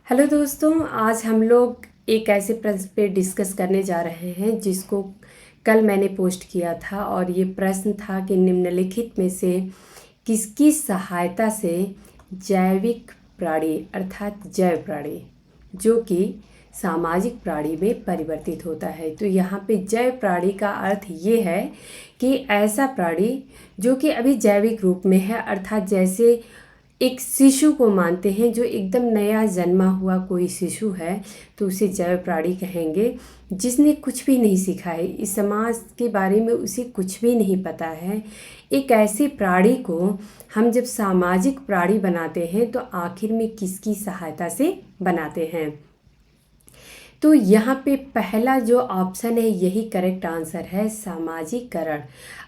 Hello दोस्तों, आज हम लोग एक ऐसे प्रश्न पे डिस्कस करने जा रहे हैं जिसको कल मैंने पोस्ट किया था। और ये प्रश्न था कि निम्नलिखित में से किसकी सहायता से जैविक प्राणी अर्थात जैव प्राणी जो कि सामाजिक प्राणी में परिवर्तित होता है। तो यहाँ पे जैव प्राणी का अर्थ ये है कि ऐसा प्राणी जो कि अभी जैविक रूप में है, अर्थात जैसे एक शिशु को मानते हैं, जो एकदम नया जन्मा हुआ कोई शिशु है तो उसे जैव प्राणी कहेंगे। जिसने कुछ भी नहीं सीखा है, इस समाज के बारे में उसे कुछ भी नहीं पता है, एक ऐसे प्राणी को हम जब सामाजिक प्राणी बनाते हैं तो आखिर में किसकी सहायता से बनाते हैं। तो यहाँ पे पहला जो ऑप्शन है यही करेक्ट आंसर है, सामाजिकरण।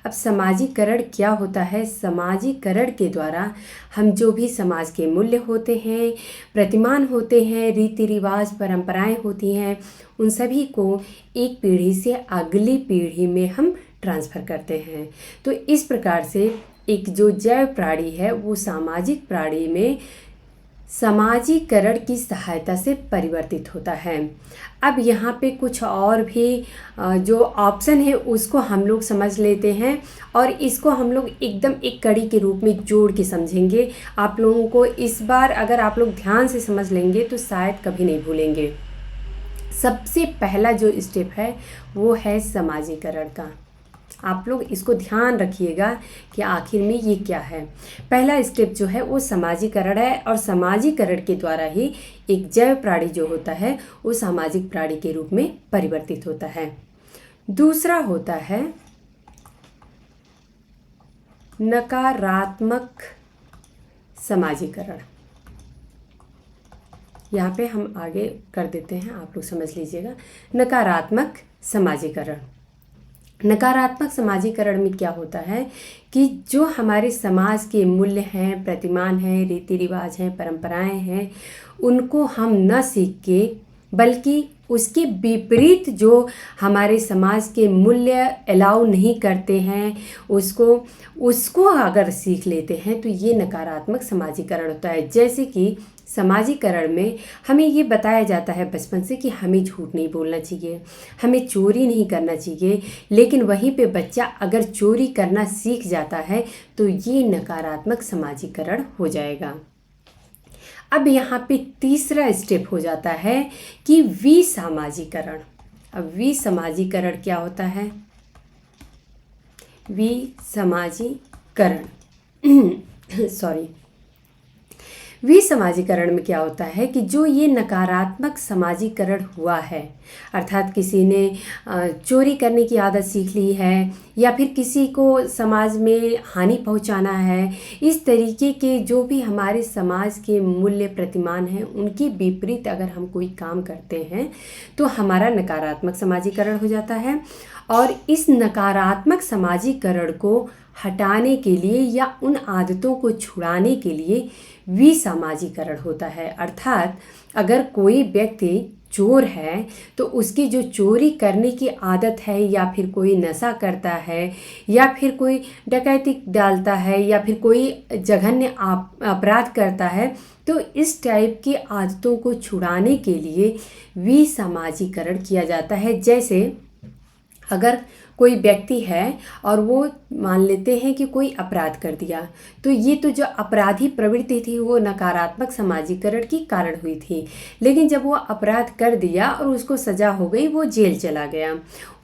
अब सामाजिकरण क्या होता है? सामाजिकरण के द्वारा हम जो भी समाज के मूल्य होते हैं, प्रतिमान होते हैं, रीति रिवाज परंपराएं होती हैं, उन सभी को एक पीढ़ी से अगली पीढ़ी में हम ट्रांसफ़र करते हैं। तो इस प्रकार से एक जो जैव प्राणी है वो सामाजिक प्राणी में समाजीकरण की सहायता से परिवर्तित होता है। अब यहाँ पे कुछ और भी जो ऑप्शन है उसको हम लोग समझ लेते हैं और इसको हम लोग एकदम एक कड़ी के रूप में जोड़ के समझेंगे। आप लोगों को इस बार अगर आप लोग ध्यान से समझ लेंगे तो शायद कभी नहीं भूलेंगे। सबसे पहला जो स्टेप है वो है समाजीकरण का। आप लोग इसको ध्यान रखिएगा कि आखिर में ये क्या है। पहला स्टेप जो है वो समाजीकरण है और समाजीकरण के द्वारा ही एक जैव प्राणी जो होता है वो सामाजिक प्राणी के रूप में परिवर्तित होता है। दूसरा होता है नकारात्मक समाजीकरण। यहाँ पे हम आगे कर देते हैं, आप लोग समझ लीजिएगा। नकारात्मक समाजीकरण, नकारात्मक समाजीकरण में क्या होता है कि जो हमारे समाज के मूल्य हैं, प्रतिमान हैं, रीति रिवाज हैं, परंपराएं हैं, उनको हम न सीख के बल्कि उसके विपरीत जो हमारे समाज के मूल्य अलाउ नहीं करते हैं उसको अगर सीख लेते हैं तो ये नकारात्मक समाजीकरण होता है। जैसे कि समाजीकरण में हमें ये बताया जाता है बचपन से कि हमें झूठ नहीं बोलना चाहिए, हमें चोरी नहीं करना चाहिए, लेकिन वहीं पे बच्चा अगर चोरी करना सीख जाता है तो ये नकारात्मक समाजीकरण हो जाएगा। अब यहाँ पे तीसरा स्टेप हो जाता है कि विसामाजीकरण। अब विसामाजीकरण क्या होता है? विसामाजीकरण सॉरी, विसामाजीकरण में क्या होता है कि जो ये नकारात्मक समाजीकरण हुआ है, अर्थात किसी ने चोरी करने की आदत सीख ली है या फिर किसी को समाज में हानि पहुंचाना है, इस तरीके के जो भी हमारे समाज के मूल्य प्रतिमान हैं उनके विपरीत अगर हम कोई काम करते हैं तो हमारा नकारात्मक समाजीकरण हो जाता है। और इस नकारात्मक समाजीकरण को हटाने के लिए या उन आदतों को छुड़ाने के लिए विसामाजीकरण होता है। अर्थात अगर कोई व्यक्ति चोर है तो उसकी जो चोरी करने की आदत है या फिर कोई नशा करता है या फिर कोई डकैती डालता है या फिर कोई जघन्य अपराध करता है, तो इस टाइप की आदतों को छुड़ाने के लिए विसामाजीकरण किया जाता है। जैसे अगर कोई व्यक्ति है और वो मान लेते हैं कि कोई अपराध कर दिया, तो ये तो जो अपराधी प्रवृत्ति थी वो नकारात्मक समाजीकरण की कारण हुई थी। लेकिन जब वो अपराध कर दिया और उसको सज़ा हो गई, वो जेल चला गया,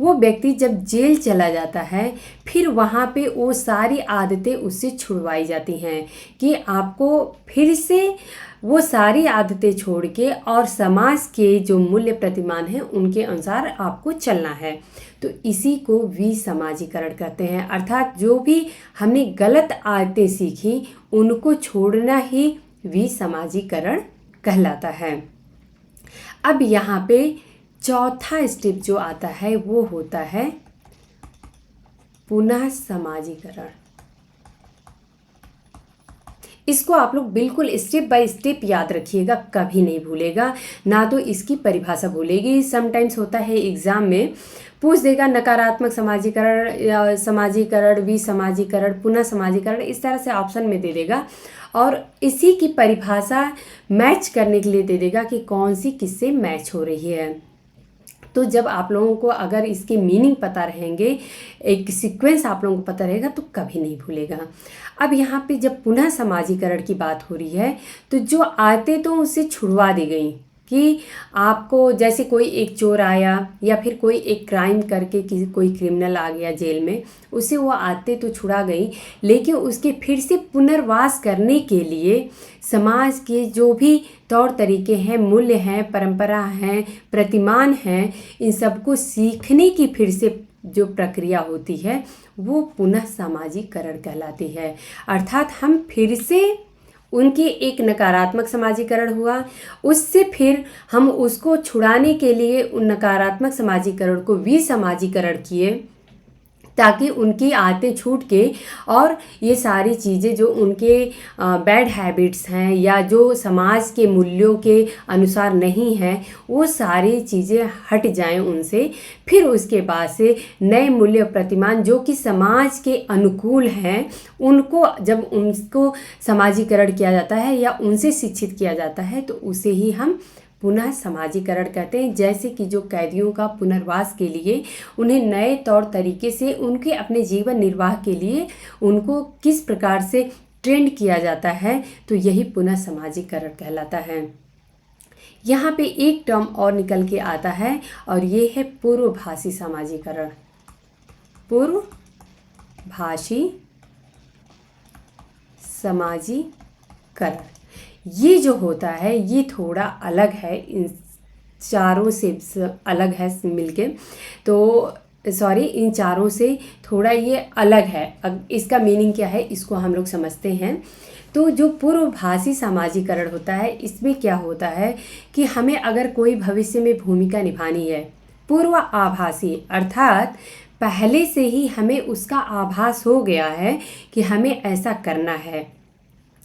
वो व्यक्ति जब जेल चला जाता है फिर वहाँ पे वो सारी आदतें उससे छुड़वाई जाती हैं कि आपको फिर से वो सारी आदतें छोड़ के और समाज के जो मूल्य प्रतिमान हैं उनके अनुसार आपको चलना है। तो इसी को विसामाजीकरण कहते हैं। अर्थात जो भी हमने गलत आदतें सीखी उनको छोड़ना ही विसामाजीकरण कहलाता है। अब यहाँ पे चौथा स्टेप जो आता है वो होता है पुनः समाजीकरण। इसको आप लोग बिल्कुल स्टेप बाय स्टेप याद रखिएगा, कभी नहीं भूलेगा, ना तो इसकी परिभाषा भूलेगी। समटाइम्स होता है एग्ज़ाम में पूछ देगा नकारात्मक समाजीकरण या समाजीकरण, विसमाजीकरण, पुनः समाजीकरण, इस तरह से ऑप्शन में दे देगा और इसी की परिभाषा मैच करने के लिए दे देगा कि कौन सी किससे मैच हो रही है। तो जब आप लोगों को अगर इसके मीनिंग पता रहेंगे, एक सीक्वेंस आप लोगों को पता रहेगा तो कभी नहीं भूलेगा। अब यहाँ पे जब पुनः समाजीकरण की बात हो रही है तो जो आते तो उससे छुड़वा दी गई कि आपको जैसे कोई एक चोर आया या फिर कोई एक क्राइम करके किसी कोई क्रिमिनल आ गया जेल में, उसे वो आते तो छुड़ा गई, लेकिन उसके फिर से पुनर्वास करने के लिए समाज के जो भी तौर तरीके हैं, मूल्य हैं, परंपरा हैं, प्रतिमान हैं, इन सबको सीखने की फिर से जो प्रक्रिया होती है वो पुनः सामाजिकरण कहलाती है। अर्थात हम फिर से उनकी एक नकारात्मक समाजीकरण हुआ, उससे फिर हम उसको छुड़ाने के लिए उन नकारात्मक समाजीकरण को विसमाजीकरण किए ताकि उनकी आदतें छूट के और ये सारी चीज़ें जो उनके बैड हैबिट्स हैं या जो समाज के मूल्यों के अनुसार नहीं हैं वो सारी चीज़ें हट जाएं उनसे। फिर उसके बाद से नए मूल्य प्रतिमान जो कि समाज के अनुकूल हैं उनको जब उनको समाजीकरण किया जाता है या उनसे शिक्षित किया जाता है तो उसे ही हम पुनः समाजीकरण कहते हैं। जैसे कि जो कैदियों का पुनर्वास के लिए उन्हें नए तौर तरीके से उनके अपने जीवन निर्वाह के लिए उनको किस प्रकार से ट्रेंड किया जाता है तो यही पुनः समाजीकरण कहलाता है। यहाँ पे एक टर्म और निकल के आता है और ये है पूर्वभाषी समाजीकरण। पूर्वभाषी समाजीकरण ये जो होता है ये थोड़ा अलग है, इन चारों से अलग है मिलके, तो इन चारों से थोड़ा ये अलग है। अब इसका मीनिंग क्या है इसको हम लोग समझते हैं। तो जो पूर्वभाषी समाजीकरण होता है इसमें क्या होता है कि हमें अगर कोई भविष्य में भूमिका निभानी है, पूर्व आभासी अर्थात पहले से ही हमें उसका आभास हो गया है कि हमें ऐसा करना है।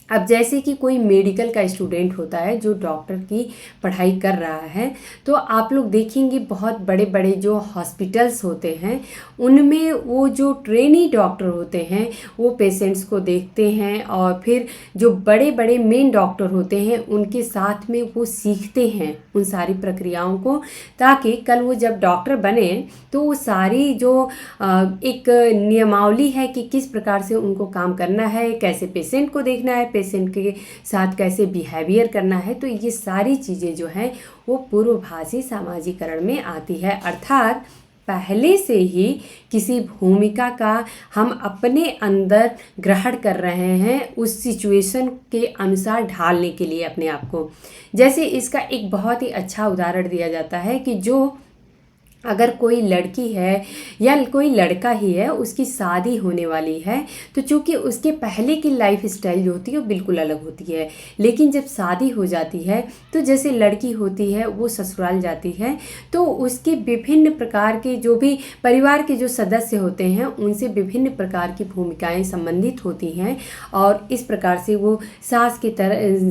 अब जैसे कि कोई मेडिकल का स्टूडेंट होता है जो डॉक्टर की पढ़ाई कर रहा है तो आप लोग देखेंगे बहुत बड़े बड़े जो हॉस्पिटल्स होते हैं उनमें वो जो ट्रेनी डॉक्टर होते हैं वो पेशेंट्स को देखते हैं और फिर जो बड़े बड़े मेन डॉक्टर होते हैं उनके साथ में वो सीखते हैं उन सारी प्रक्रियाओं को, ताकि कल वो जब डॉक्टर बने तो वो सारी जो एक नियमावली है कि किस प्रकार से उनको काम करना है, कैसे पेशेंट को देखना है, पेशेंट के साथ कैसे बिहेवियर करना है, तो ये सारी चीज़ें जो हैं वो पूर्वभाषी समाजीकरण में आती है। अर्थात पहले से ही किसी भूमिका का हम अपने अंदर ग्रहण कर रहे हैं उस सिचुएशन के अनुसार ढालने के लिए अपने आप को। जैसे इसका एक बहुत ही अच्छा उदाहरण दिया जाता है कि जो अगर कोई लड़की है या कोई लड़का ही है उसकी शादी होने वाली है तो चूँकि उसके पहले की लाइफ स्टाइल जो होती है वो बिल्कुल अलग होती है, लेकिन जब शादी हो जाती है तो जैसे लड़की होती है वो ससुराल जाती है तो उसके विभिन्न प्रकार के जो भी परिवार के जो सदस्य होते हैं उनसे विभिन्न प्रकार की भूमिकाएं संबंधित होती हैं और इस प्रकार से वो सास के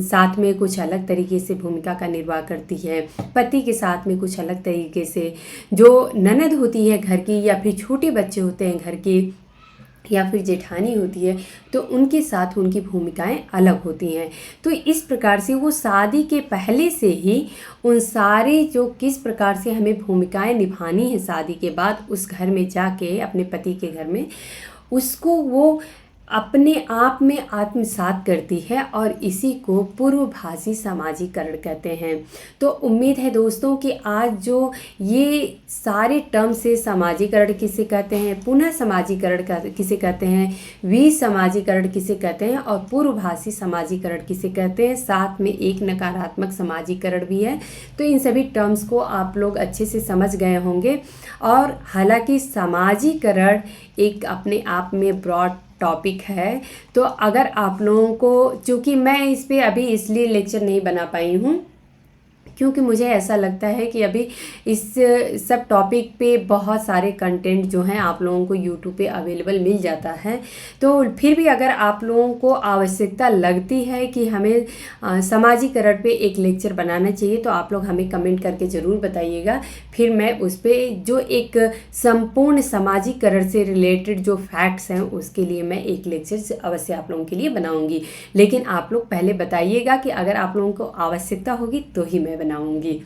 साथ में कुछ अलग तरीके से भूमिका का निर्वाह करती है, पति के साथ में कुछ अलग तरीके से, जो ननद होती है घर की या फिर छोटे बच्चे होते हैं घर के या फिर जेठानी होती है तो उनके साथ उनकी भूमिकाएं अलग होती हैं। तो इस प्रकार से वो शादी के पहले से ही उन सारे जो किस प्रकार से हमें भूमिकाएं निभानी है शादी के बाद उस घर में जाके अपने पति के घर में, उसको वो अपने आप में आत्मसात करती है और इसी को पूर्वभाषी समाजीकरण कहते हैं। तो उम्मीद है दोस्तों कि आज जो ये सारे टर्म से समाजीकरण किसे कहते हैं, पुनः समाजीकरण किसे कहते हैं, विसमाजीकरण किसे कहते हैं और पूर्वभाषी समाजीकरण किसे कहते हैं, साथ में एक नकारात्मक समाजीकरण भी है। तो इन सभी टर्म्स को आप लोग अच्छे से समझ गए होंगे। और हालांकि समाजीकरण एक अपने आप में ब्रॉड टॉपिक है, तो अगर आप लोगों को, चूँकि मैं इस पे अभी इसलिए लेक्चर नहीं बना पाई हूँ क्योंकि मुझे ऐसा लगता है कि अभी इस सब टॉपिक पे बहुत सारे कंटेंट जो हैं आप लोगों को यूट्यूब पे अवेलेबल मिल जाता है। तो फिर भी अगर आप लोगों को आवश्यकता लगती है कि हमें समाजीकरण पे एक लेक्चर बनाना चाहिए, तो आप लोग हमें कमेंट करके ज़रूर बताइएगा। फिर मैं उस पर जो एक संपूर्ण समाजीकरण से रिलेटेड जो फैक्ट्स हैं उसके लिए मैं एक लेक्चर अवश्य आप लोगों के लिए बनाऊंगी। लेकिन आप लोग पहले बताइएगा कि अगर आप लोगों को आवश्यकता होगी तो ही मैं बनाऊंगी।